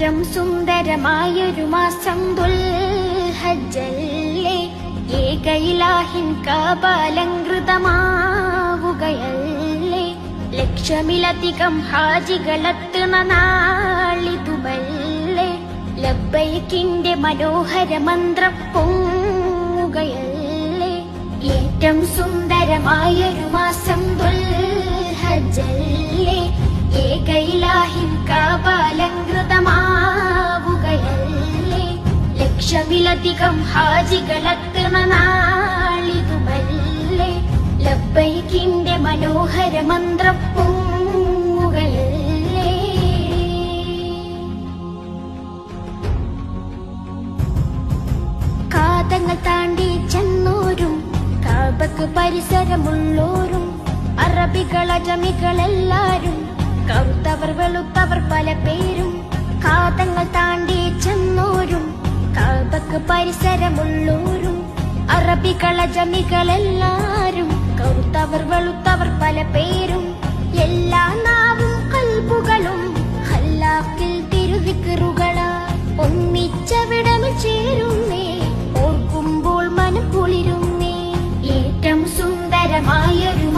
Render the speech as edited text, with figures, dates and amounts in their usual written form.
ഏറ്റം സുന്ദരമായൊരു മാസം ദുൽഹജ്ജല്ലേ, ഏകയിലാഹിൻ കാബാലങ്കൃതമാവുകയല്ലേ, ലക്ഷമിലധികം ഹാജികളെത്തുന്ന നാളിതുമല്ലേ, ലബ്ബൈക്കിന്റെ മനോഹര മന്ത്രം പൊങ്ങുകയല്ലേ. ഏറ്റം സുന്ദരമായൊരു മാസം ദുൽഹജ്ജല്ലേ, ഏകയിലാഹിൻ കാബാലങ്കൃതമാവുകയല്ലേ, ലക്ഷമിലധികം ഹാജികളെത്തുന്ന നാളിതുമല്ലേ, ലബ്ബൈക്കിന്റെ മനോഹര മന്ത്രം പൊങ്ങുകയല്ലേ. കാതങ്ങൾ താണ്ടി ചെന്നോരും കാബക്ക് പരിസരമുള്ളോരും അറബികൾ അജമികളെല്ലാരും, കറുത്തവർ വെളുത്തവർ പല പേരും. കാതങ്ങൾ താണ്ടി ചെന്നോരും കാബക്ക് പരിസരമുള്ളോരും അറബികൾ അജമികളെല്ലാരും, കറുത്തവർ വെളുത്തവർ പല പേരും. എല്ലാ നാവും കൽബുകളും ഹല്ലാക്കിൽ തിരുവിക്കറുകളാ ഒന്നിച്ചവിടമിൽ ചേരുന്നേ, ഓർക്കുമ്പോൾ മനം കുളിരുന്നേ. ഏറ്റം സുന്ദരമായൊരു